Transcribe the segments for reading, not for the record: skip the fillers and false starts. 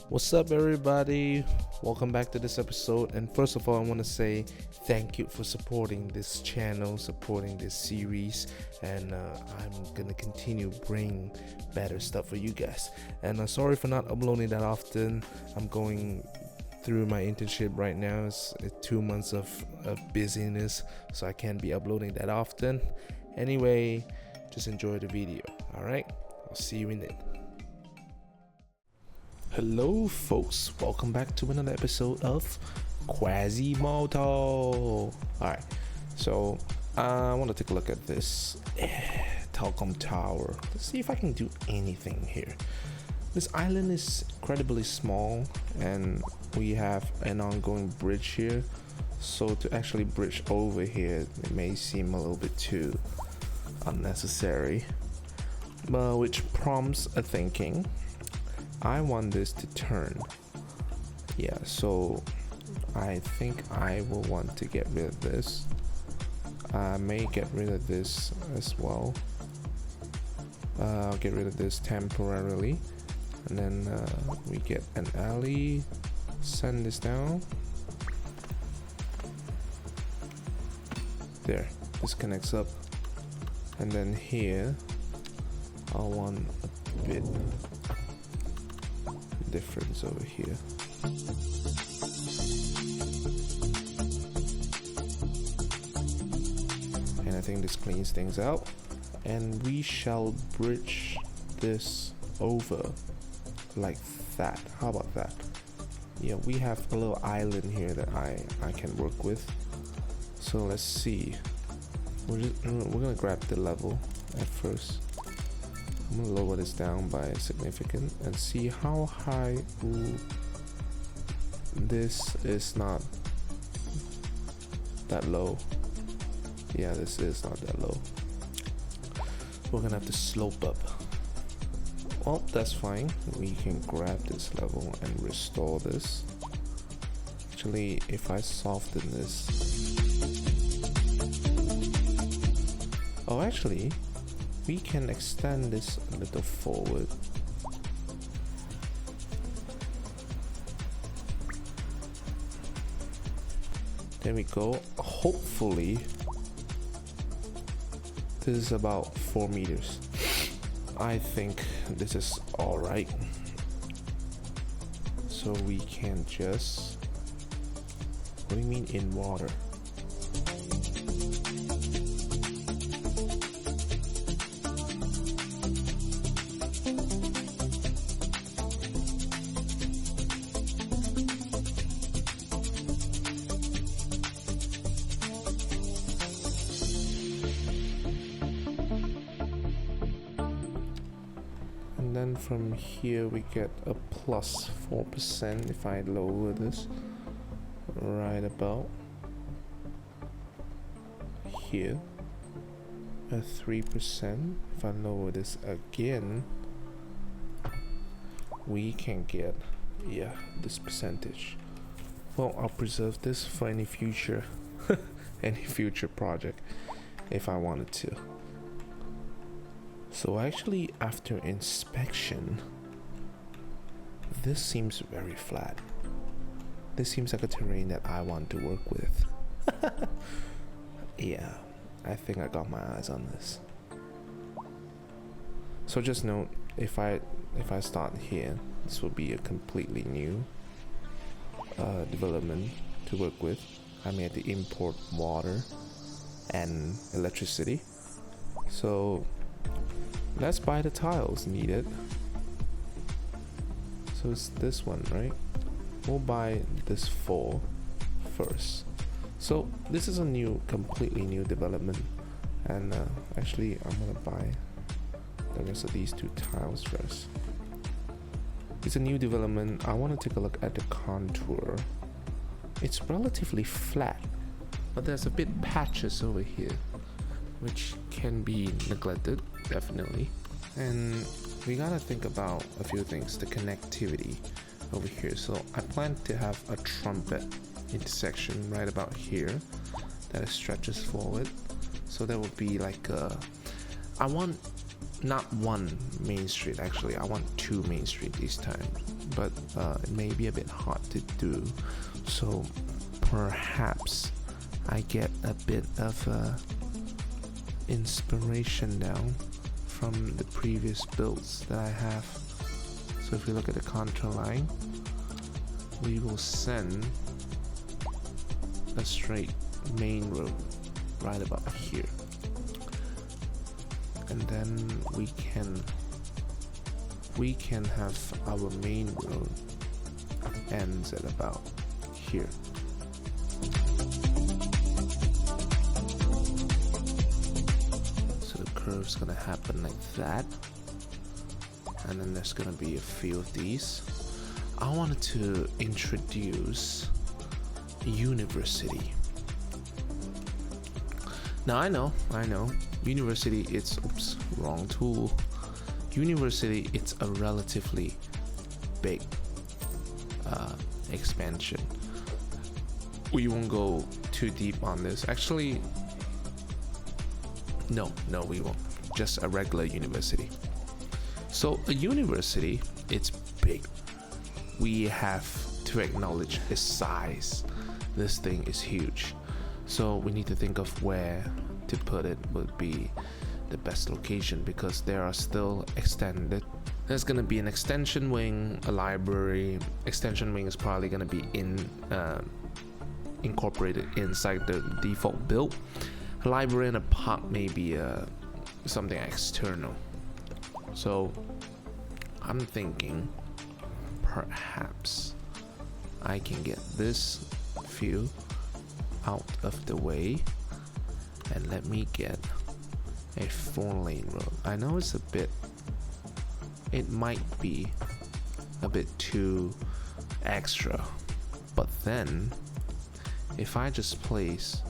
What's up, everybody? Welcome back to this episode. And first of all, I want to say thank you for supporting this channel, supporting this series, and I'm gonna continue bring better stuff for you guys. And sorry for not uploading that often. I'm going through my internship right now. It's 2 months of busyness, so I can't be uploading that often. Anyway, just enjoy the video. All right, I'll see you in it. Hello folks, welcome back to another episode of QUAZZIMOTTO. Alright, so I want to take a look at this Telcom tower. Let's see if I can do anything here. This island is incredibly small and we have an ongoing bridge here. So to actually bridge over here, it may seem a little bit too unnecessary, but which prompts a thinking. I want this to turn. Yeah, so I think I will want to get rid of this. I may get rid of this as well. I'll get rid of this temporarily, and then we get an alley. Send this down. There, this connects up, and then here I'll want a bit difference over here. And I think this cleans things out, and we shall bridge this over like that. How about that? Yeah, we have a little island here that I can work with. So let's see. We're gonna grab the level at first. I'm gonna lower this down by significant and see how high. Ooh, this is not that low. Yeah, this is not that low. We're gonna have to slope up. Well, that's fine. We can grab this level and restore this. Actually, if I soften this. Oh, actually, we can extend this a little forward. There we go. Hopefully, this is about 4 meters. I think this is all right. So we can just. What do you mean in water? And then from here we get a plus 4% if I lower this right about here, a 3%. If I lower this again, we can get, yeah, this percentage. Well, I'll preserve this for any future any future project if I wanted to. So actually, after inspection, this seems very flat. This seems like a terrain that I want to work with. Yeah, I think I got my eyes on this. So just note, if I start here, this will be a completely new development to work with. I may have to import water and electricity. So let's buy the tiles needed. So it's this one, right? We'll buy this 4 first. So this is a completely new development, and actually I'm gonna buy the rest of these 2 tiles first. It's a new development. I want to take a look at the contour. It's relatively flat, but there's a bit patches over here which can be neglected, definitely. And we gotta think about a few things. The connectivity over here. So I plan to have a trumpet intersection right about here that stretches forward. So that would be like I want not one main street, actually I want 2 main street this time, but it may be a bit hard to do, so perhaps I get a bit of inspiration now from the previous builds that I have. So if we look at the contour line, we will send a straight main road right about here, and then we can have our main road ends at about here. So the curve's gonna happen like that, and then there's gonna be a few of these. I wanted to introduce University. Now I know, University, it's, oops, wrong tool. University, it's a relatively big expansion. We won't go too deep on this. Actually, no, we won't. Just a regular university. So a university, it's big. We have to acknowledge its size. This thing is huge. So we need to think of where to put it would be the best location, because there are still extended. There's gonna be an extension wing, a library. Extension wing is probably gonna be incorporated inside the default build. A library and a park may be something external. So I'm thinking perhaps I can get this few out of the way and let me get a 4-lane road. I know it might be a bit too extra, but then if I just place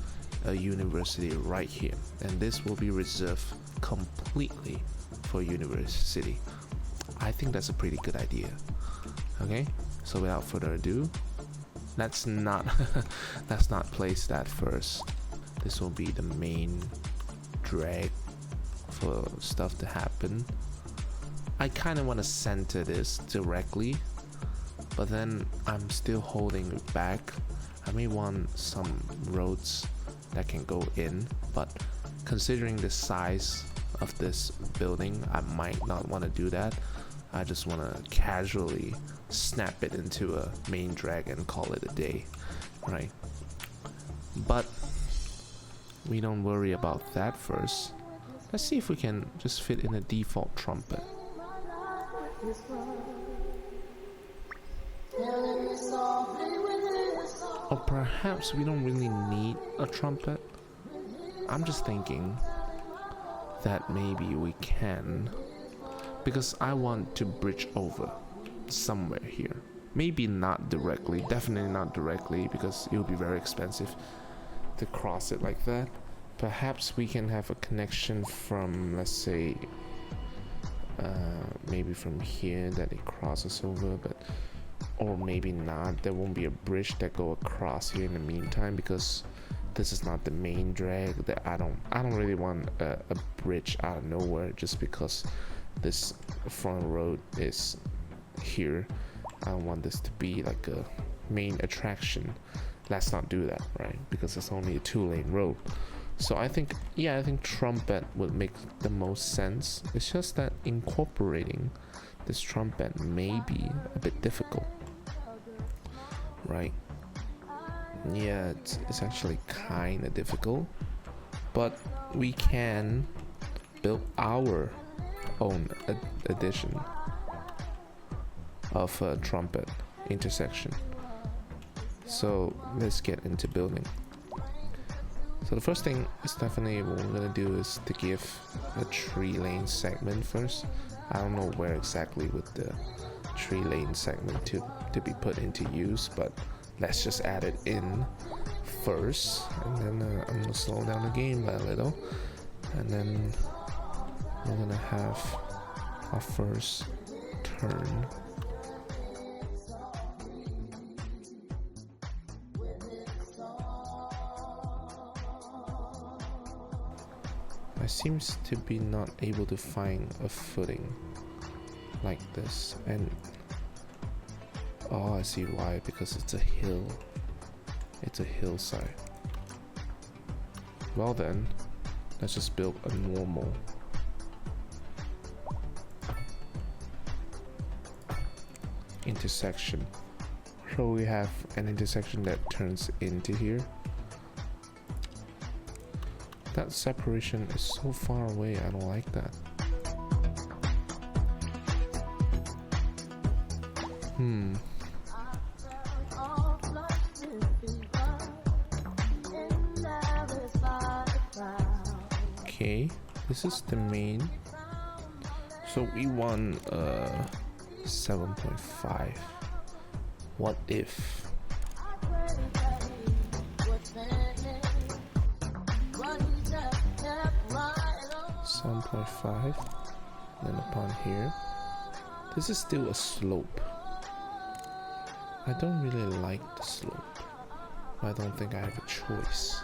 a university right here, and this will be reserved completely for university, I think that's a pretty good idea. Okay, so without further ado, let's not place that first. This will be the main drag for stuff to happen. I kind of want to center this directly, but then I'm still holding it back. I may want some roads that can go in, but considering the size of this building, I might not want to do that. I just want to casually snap it into a main drag and call it a day, right? But we don't worry about that first. Let's see if we can just fit in a default trumpet. Or perhaps we don't really need a trumpet. I'm just thinking that maybe we can, because I want to bridge over somewhere here. Maybe not directly, definitely not directly, because it would be very expensive to cross it like that. Perhaps we can have a connection from, let's say, maybe from here that it crosses over, but or maybe not. There won't be a bridge that go across here in the meantime, because this is not the main drag. That I don't really want a bridge out of nowhere just because this front road is here. I don't want this to be like a main attraction. Let's not do that, right? Because it's only a 2-lane road. So I think trumpet would make the most sense. It's just that incorporating this trumpet may be a bit difficult, right? Yeah, it's actually kind of difficult, but we can build our own edition of a trumpet intersection. So let's get into building. So the first thing is definitely what we're gonna do is to give a 3-lane segment first. I don't know where exactly with the 3-lane segment to be put into use, but let's just add it in first, and then I'm gonna slow down the game by a little, and then we're gonna have our first turn. I seems to be not able to find a footing like this, and oh, I see why, because it's a hill. It's a hillside. Well then, let's just build a normal. Intersection. So we have an intersection that turns into here. That separation is so far away, I don't like that. Okay, this is the main. So we won 7.5. What if? 7.5. Then upon here, this is still a slope. I don't really like the slope. I don't think I have a choice.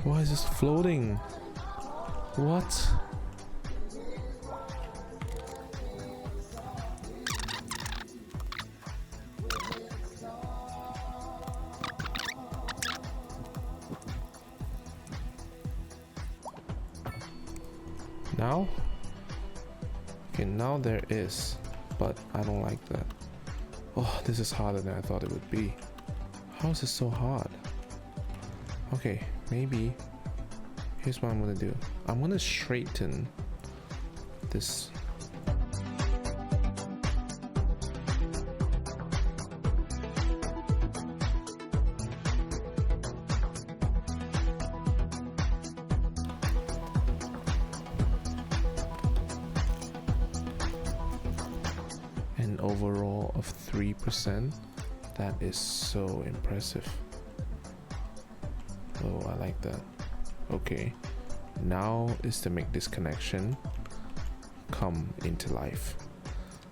Why is this floating? What? Now? Okay, now there is, but I don't like that. Oh, this is harder than I thought it would be. How is this so hard? Okay, maybe here's what I'm gonna do. I'm gonna straighten this. An overall of 3%. That is so impressive. Oh, I like that. Okay, now is to make this connection come into life.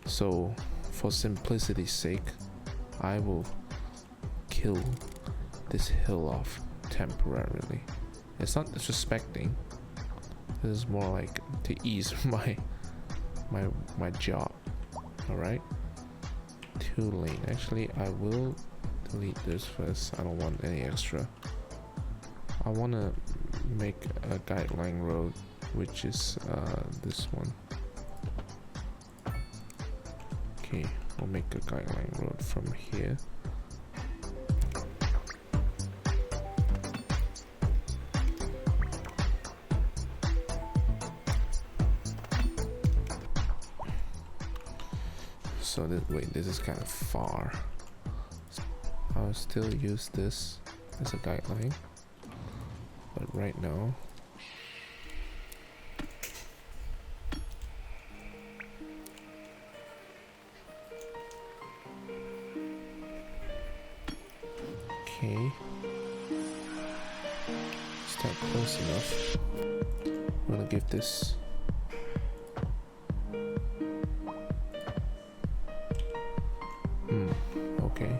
So for simplicity's sake, I will kill this hill off temporarily. It's not disrespecting. This is more like to ease my job. All right, 2 lane. Actually, I will delete this first. I don't want any extra. I want to make a guideline road, which is this one. Okay, we'll make a guideline road from here. So this is kind of far. I'll still use this as a guideline. But right now, okay, is that close enough? I'm gonna give this okay.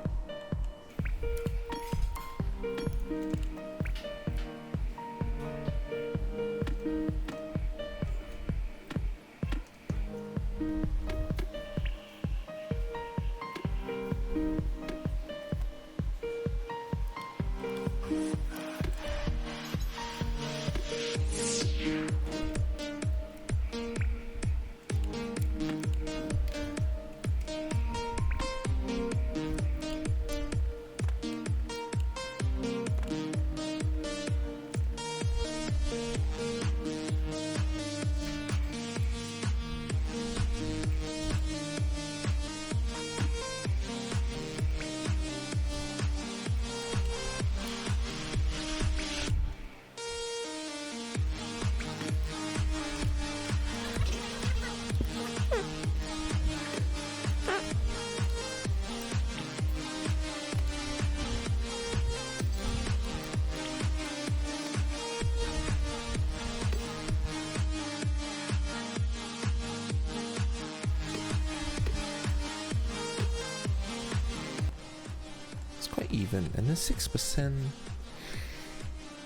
even, and then 6%.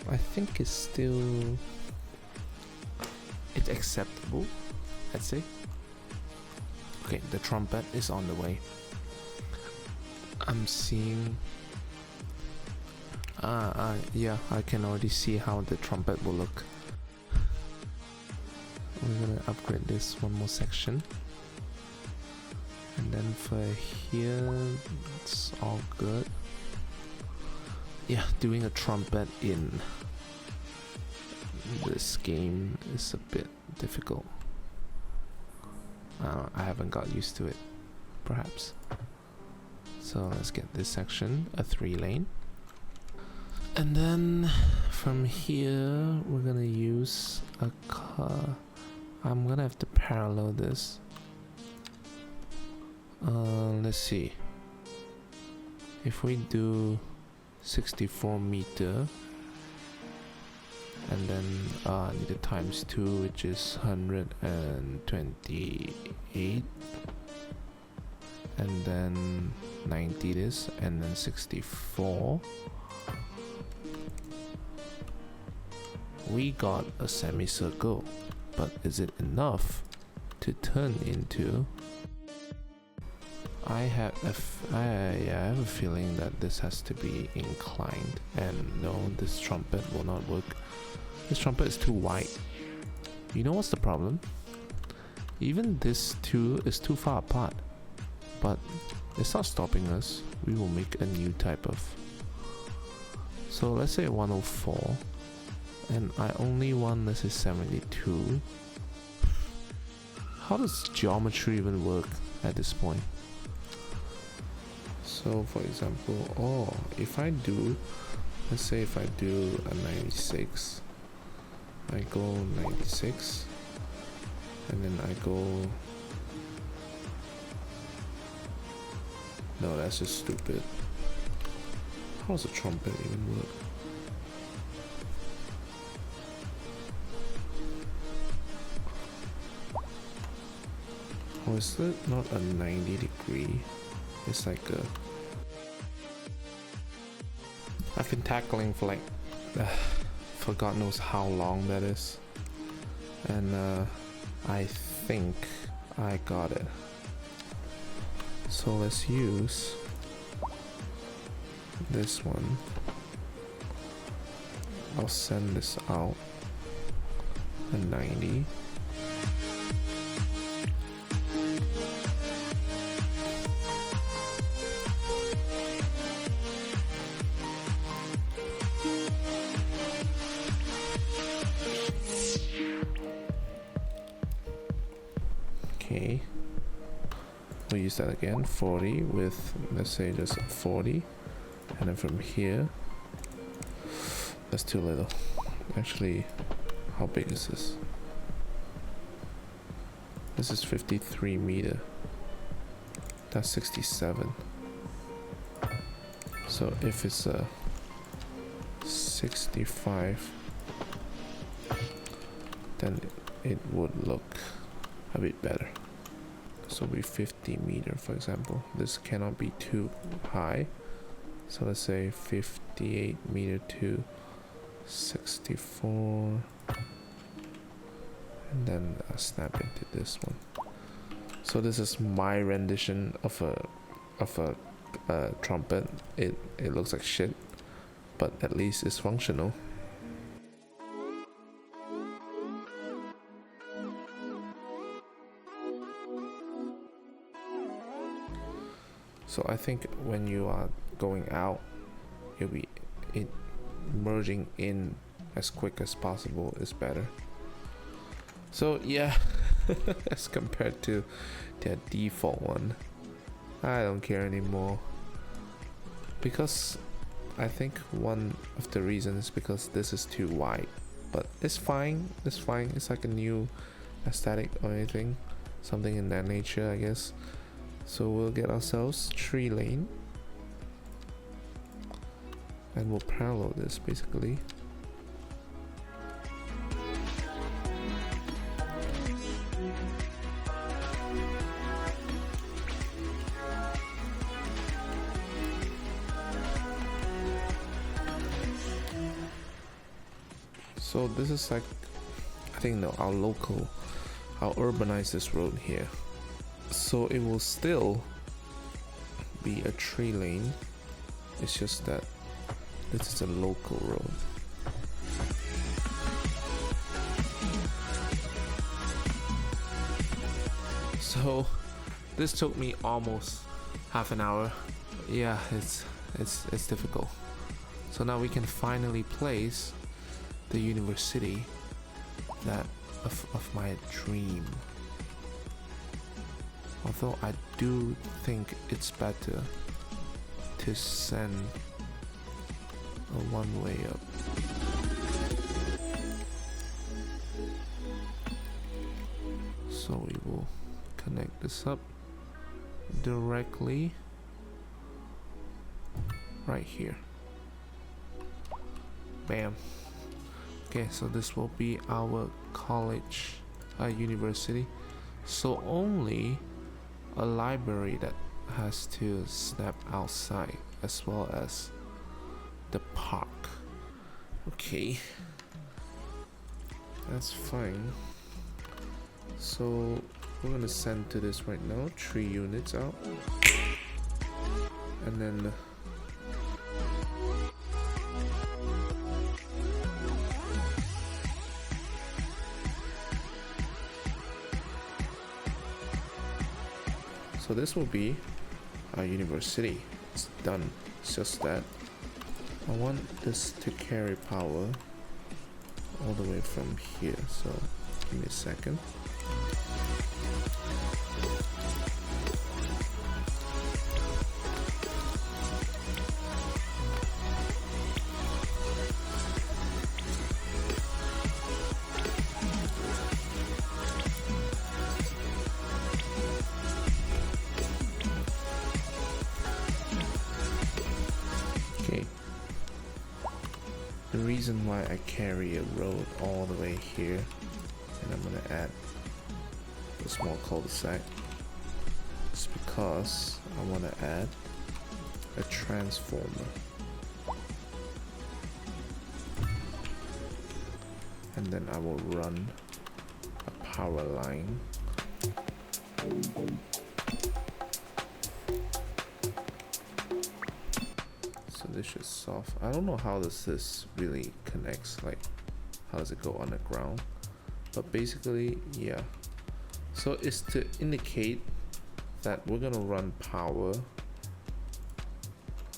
I think it's still it's acceptable, I'd say. Okay, the trumpet is on the way. I'm seeing. Yeah, I can already see how the trumpet will look. We're gonna upgrade this one more section. And then for here, it's all good. Yeah, doing a trumpet in this game is a bit difficult. I haven't got used to it, perhaps. So let's get this section, a 3-lane. And then from here, we're gonna use a car. I'm gonna have to parallel this. Let's see. If we do 64 meter, and then need a times 2, which is 128, and then 90 this, and then 64. We got a semicircle, but is it enough to turn into? I have a feeling that this has to be inclined, and no, this trumpet will not work. This trumpet is too wide. You know what's the problem? Even this two is too far apart, but it's not stopping us. We will make a new type of. So let's say 104, and I only want, let's say 72. How does geometry even work at this point? So for example, if I do, let's say if I do a 96, I go 96, and then I go, no, that's just stupid. How does a trumpet even work? Oh, is it not a 90 degree? It's like a... I've been tackling for like for God knows how long that is, and I think I got it. So let's use this one. I'll send this out a 90. Okay, we'll use that again, 40 with, let's say, just 40, and then from here, that's too little. Actually, how big is this? This is 53 meter. That's 67. So if it's a 65, then it would look a bit better. So be 50 meter, for example. This cannot be too high, so let's say 58 meter to 64, and then snap into this one. So this is my rendition of a trumpet. It looks like shit, but at least it's functional. So I think when you are going out, it merging in as quick as possible is better. So yeah, as compared to their default one, I don't care anymore, because I think one of the reasons is because this is too wide, but it's fine. It's fine. It's like a new aesthetic or anything, something in that nature, I guess. So we'll get ourselves 3-lane, and we'll parallel this basically. So this is like, I think no, I'll urbanize this road here. So it will still be a 3-lane. It's just that this is a local road. So this took me almost half an hour. Yeah, it's difficult. So now we can finally place the university that of my dream. Although I do think it's better to send a one-way up. So we will connect this up directly right here. Bam. Okay, so this will be our college, university. So only a library that has to snap outside, as well as the park. Okay, that's fine. So we're gonna send to this right now 3 units out, and then so this will be our university. It's done. It's just that I want this to carry power all the way from here. So give me a second. Okay. The reason why I carry a road all the way here, and I'm gonna add a small cul-de-sac, is because I want to add a transformer. And then I will run a power line. So this should solve. I don't know how this really connects, like how does it go underground, but basically, yeah. So it's to indicate that we're gonna run power.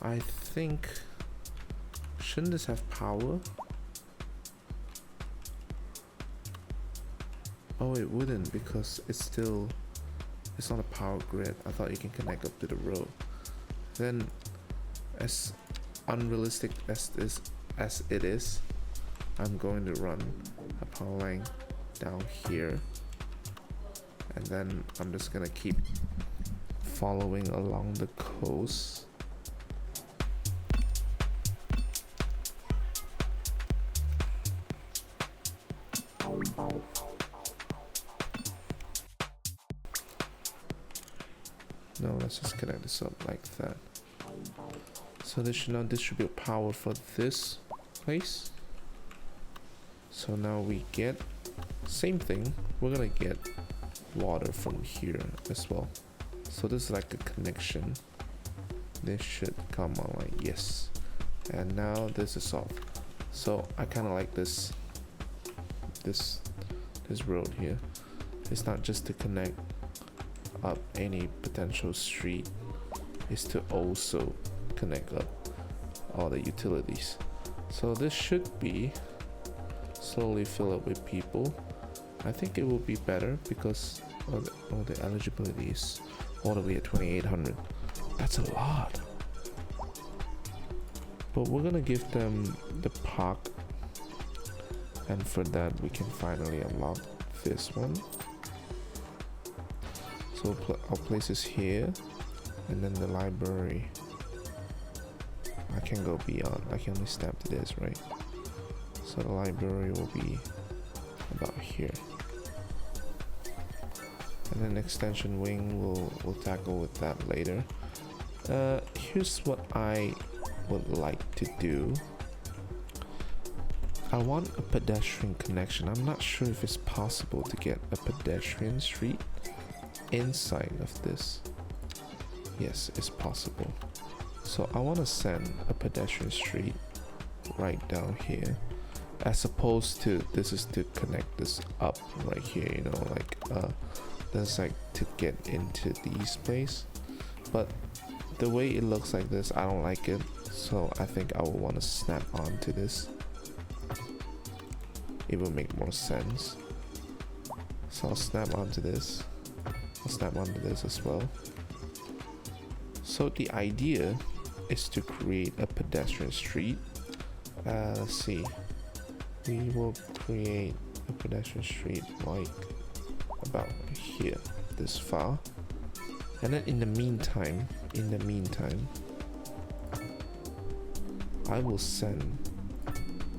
I think, shouldn't this have power? Oh, it wouldn't, because it's not a power grid. I thought you can connect up to the road. Then, as unrealistic as it is, I'm going to run a power line down here, and then I'm just gonna keep following along the coast. No, let's just connect this up like that. So this should now distribute power for this place. So now we get, same thing, we're gonna get water from here as well. So this is like a connection. This should come on like yes. And now this is off. So I kind of like this road here. It's not just to connect up any potential street, is to also connect up all the utilities. So this should be slowly fill up with people. I think it will be better because the eligibility is all the way at 2,800. That's a lot. But we're gonna give them the park, and for that we can finally unlock this one. So I'll place this here, and then the library. I can go beyond. I can only snap to this, right? So the library will be about here, and then extension wing we'll tackle with that later. Here's what I would like to do. I want a pedestrian connection. I'm not sure if it's possible to get a pedestrian street inside of this. Yes, it's possible. So I want to send a pedestrian street right down here, as opposed to this is to connect this up right here, you know, like that's like to get into these place. But the way it looks like this, I don't like it, so I think I will want to snap onto this. It will make more sense. So I'll snap onto this. I'll snap onto this as well. So the idea is to create a pedestrian street. Let's see. We will create a pedestrian street like about here, this far. And then in the meantime, I will send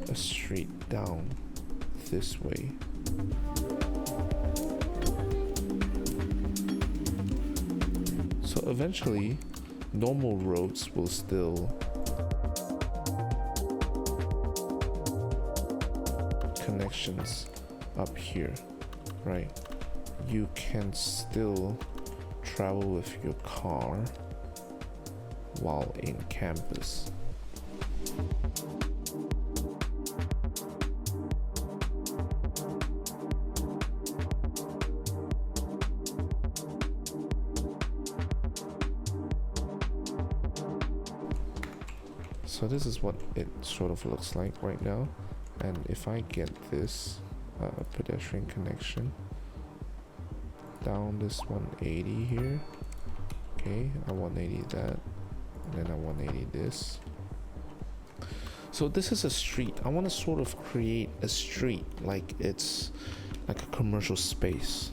a street down this way. So eventually, normal roads will still connections up here, right? You can still travel with your car while in campus. So this is what it sort of looks like right now. And if I get this pedestrian connection down this 180 here, okay, I 180 that, and then I 180 this. So this is a street. I want to sort of create a street like it's like a commercial space.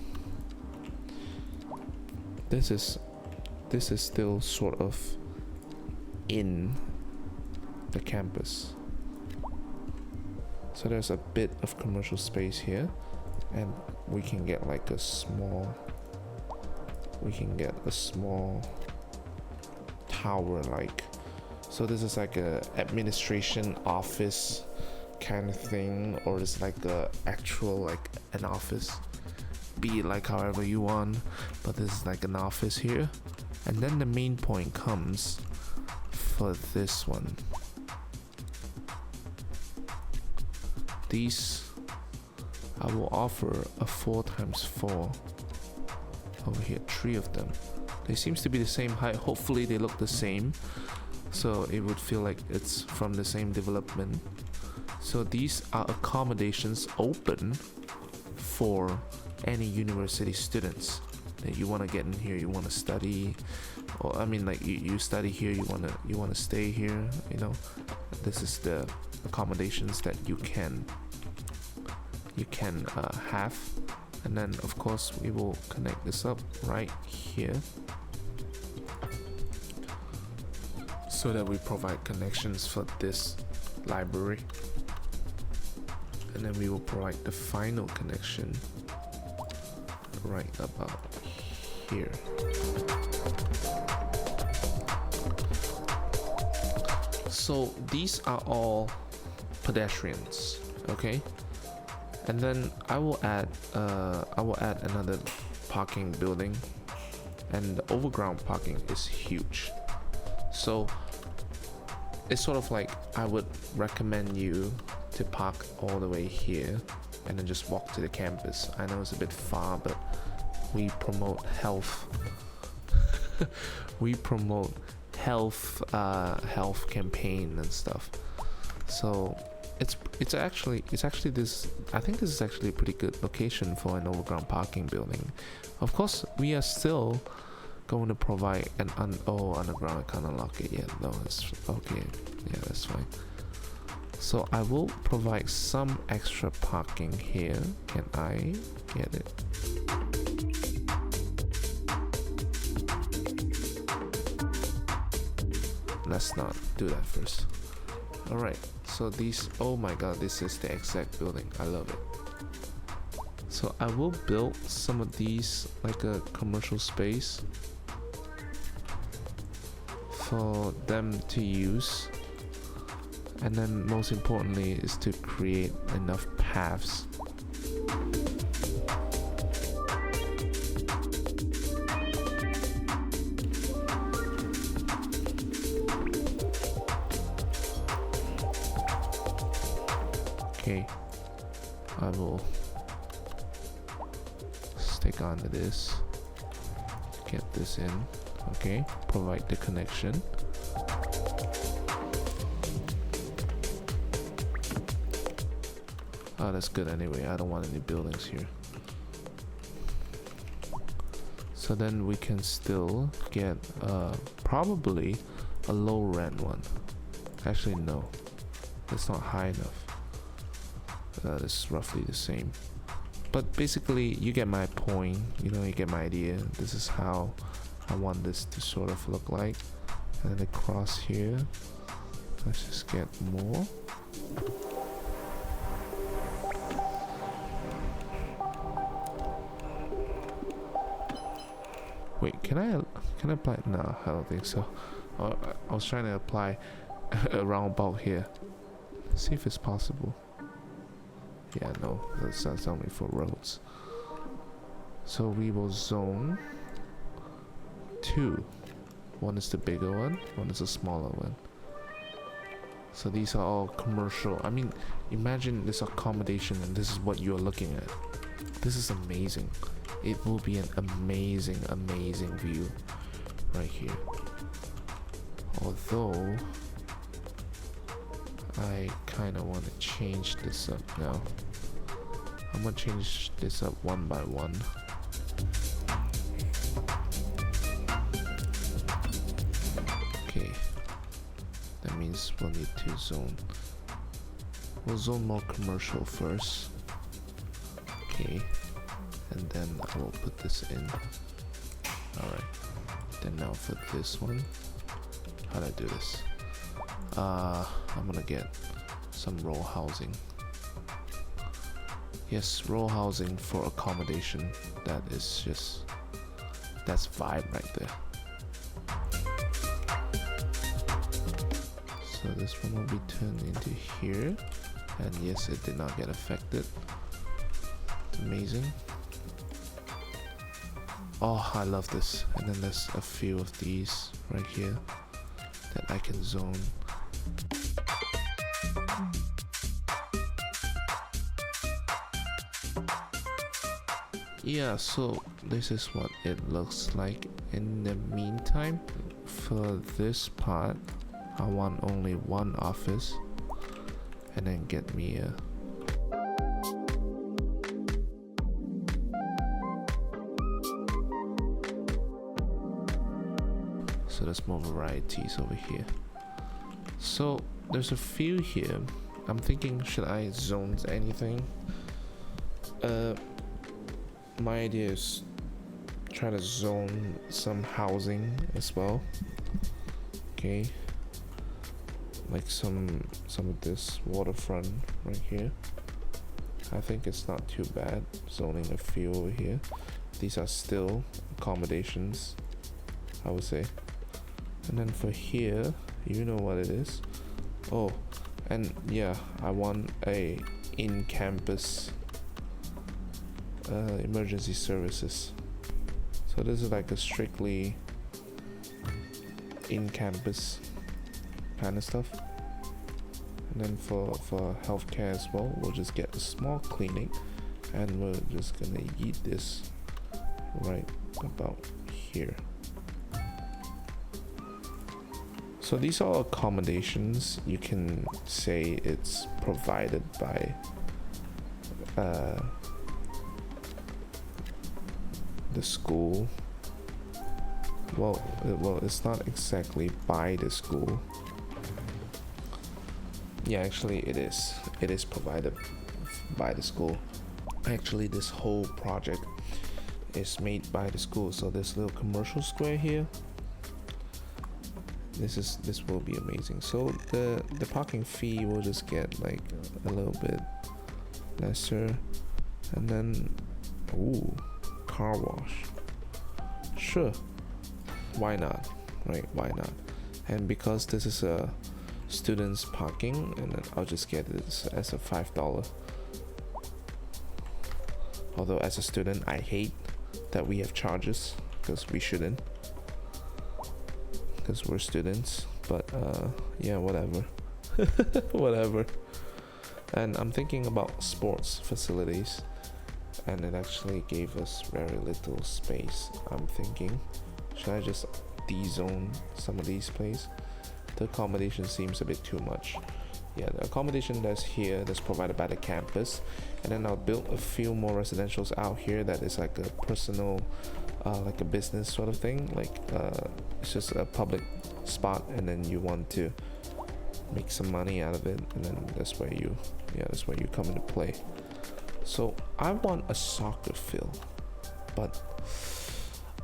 This is still sort of in the campus. So there's a bit of commercial space here, and we can get like a small tower like. So this is like a administration office kind of thing, or it's like a actual like an office, be it like however you want, but this is like an office here. And then the main point comes for this one. These, I will offer a 4x4 over here, 3 of them. They seems to be the same height. Hopefully they look the same, so it would feel like it's from the same development. So these are accommodations open for any university students that you want to get in here, you want to study, or I mean like you study here, you want to stay here, you know. This is the accommodations that you can have. And then of course we will connect this up right here so that we provide connections for this library, and then we will provide the final connection right about here. So these are all pedestrians, okay? And then I will add another parking building, and the overground parking is huge. So it's sort of like I would recommend you to park all the way here and then just walk to the campus. I know it's a bit far, but we promote health. We promote health campaign and stuff. So it's actually this, I think this is actually a pretty good location for an overground parking building. Of course, we are still going to provide an underground. I can't unlock it yet. No, it's okay. Yeah, that's fine. So I will provide some extra parking here. Can I get it? Let's not do that first. All right. So these, oh my god, this is the exact building. I love it. So I will build some of these like a commercial space for them to use. And then most importantly is to create enough paths. Okay, I will stick onto this, get this in. Okay, provide the connection. Oh, that's good anyway. I don't want any buildings here. So then we can still get probably a low rent one. Actually, no, that's not high enough. It's roughly the same. But basically, you get my point. You know, you get my idea. This is how I want this to sort of look like. And then across here, let's just get more. Wait, can I apply? No, I don't think so. I was trying to apply a roundabout here. See if it's possible. Yeah, no, that's only for roads. So we will zone 2. One is the bigger one is the smaller one. So these are all commercial. I mean, imagine this accommodation and this is what you're looking at. This is amazing. It will be an amazing, amazing view right here. Although I kind of want to change this up now. I'm gonna change this up one by one. Okay, that means we'll need to zone. We'll zone more commercial first. Okay, and then I will put this in. Alright, then now for this one, how do I do this? I'm gonna get some row housing. Yes, row housing for accommodation. That is just, that's vibe right there. So this one will be turned into here, and yes, it did not get affected. It's amazing. Oh, I love this. And then there's a few of these right here that I can zone. Yeah, so this is what it looks like. In the meantime, for this part, I want only one office, and then get me a so there's more varieties over here. So there's a few here. I'm thinking, should I zone anything? My idea is try to zone some housing as well. Okay, like some of this waterfront right here. I think it's not too bad zoning a few over here. These are still accommodations, I would say. And then for here, you know what it is. Oh, and yeah, I want a in-campus emergency services. So this is like a strictly in-campus kind of stuff. And then for healthcare as well, we'll just get a small clinic, and we're just gonna yeet this right about here. So these are accommodations. You can say it's provided by the school. Well, it's not exactly by the school. Yeah, actually it is. It is provided by the school. Actually, this whole project is made by the school. So this little commercial square here, this will be amazing. So the parking fee will just get like a little bit lesser, and then car wash. Sure, why not, right? Why not? And because this is a students parking, and then I'll just get this as a $5. Although as a student I hate that we have charges, because we shouldn't, because we're students. But yeah, whatever. Whatever. And I'm thinking about sports facilities, and it actually gave us very little space. I'm thinking, should I just de-zone some of these places? The accommodation seems a bit too much. Yeah, the accommodation that's here, that's provided by the campus, and then I'll build a few more residentials out here that is like a personal, like a business sort of thing. Like it's just a public spot, and then you want to make some money out of it, and then that's where you come into play. So I want a soccer field, but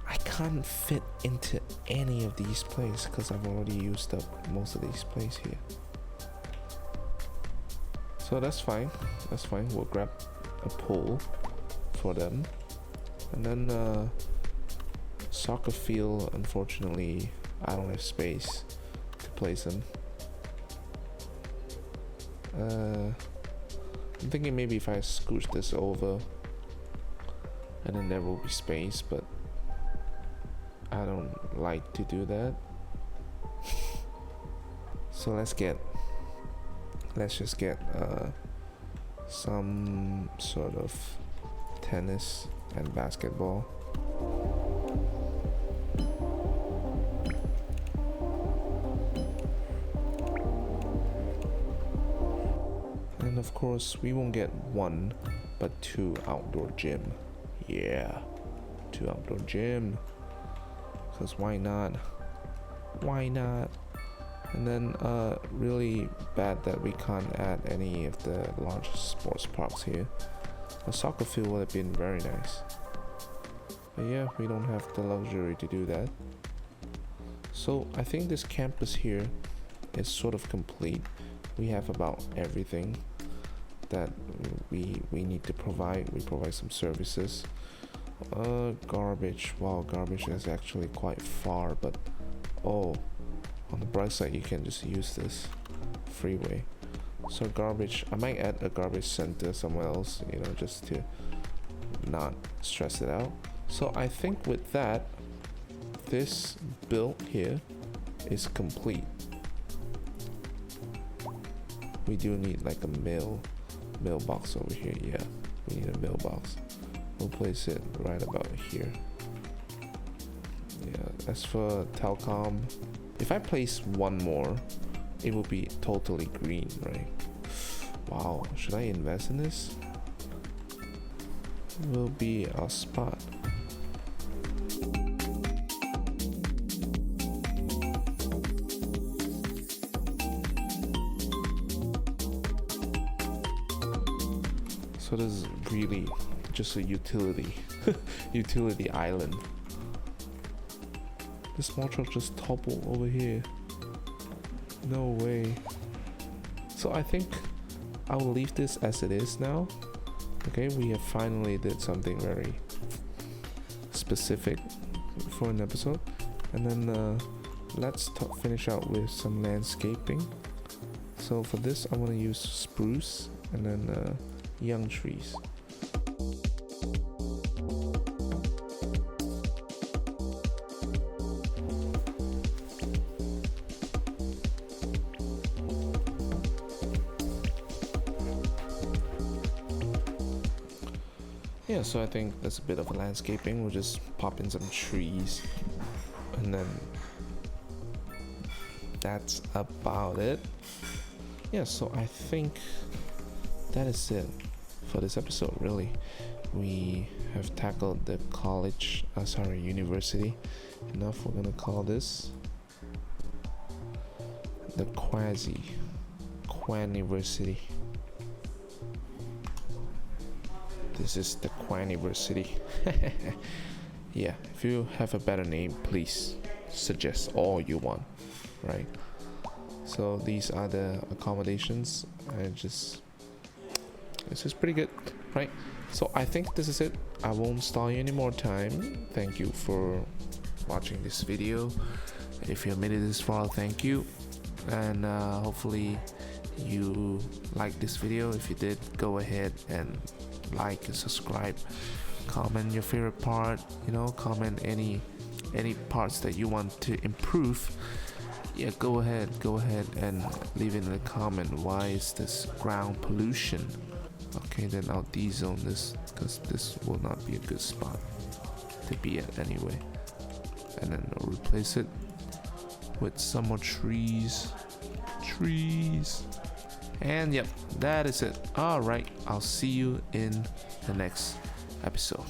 I can't fit into any of these places because I've already used up most of these places here. So that's fine. We'll grab a pool for them, and then soccer field, unfortunately I don't have space to place them. I'm thinking maybe if I scooch this over, and then there will be space, but I don't like to do that. So let's just get some sort of tennis and basketball. And of course we won't get one but 2 outdoor gym. Yeah, 2 outdoor gym, because why not? And then really bad that we can't add any of the large sports parks here. A soccer field would have been very nice, but yeah, we don't have the luxury to do that. So I think this campus here is sort of complete. We have about everything that we need to provide. We provide some services. Garbage. Wow, garbage is actually quite far, but oh, on the bright side you can just use this freeway. So garbage, I might add a garbage center somewhere else, you know, just to not stress it out. So I think with that, this build here is complete. We do need like a mailbox over here. Yeah, we need a mailbox. We'll place it right about here. Yeah, as for Telcom, if I place one more, it will be totally green, right? Wow, should I invest in this? It will be our spot. So this is really just a utility utility island. The small truck just toppled over here. No way. So I think I will leave this as it is now. Okay, we have finally did something very specific for an episode. And then let's finish out with some landscaping. So for this I want to use spruce and then young trees. Yeah, so I think that's a bit of a landscaping. We'll just pop in some trees, and then that's about it. Yeah, so I think that is it for this episode. Really, we have tackled the university enough. We're gonna call this the QUAZZIMOTTO. This is the QUAZZIMOTto. Yeah, if you have a better name, please suggest all you want, right? So these are the accommodations. It's just pretty good, right? So I think this is it. I won't stall you any more time. Thank you for watching this video. If you have made it this far, thank you. and hopefully you like this video. If you did, go ahead and like and subscribe, comment your favorite part, comment any parts that you want to improve. Yeah, go ahead and leave it in the comment. Why is this ground pollution? Okay, then I'll de-zone this, because this will not be a good spot to be at anyway. And then I'll replace it with some more trees. And yep, that is it. All right, I'll see you in the next episode.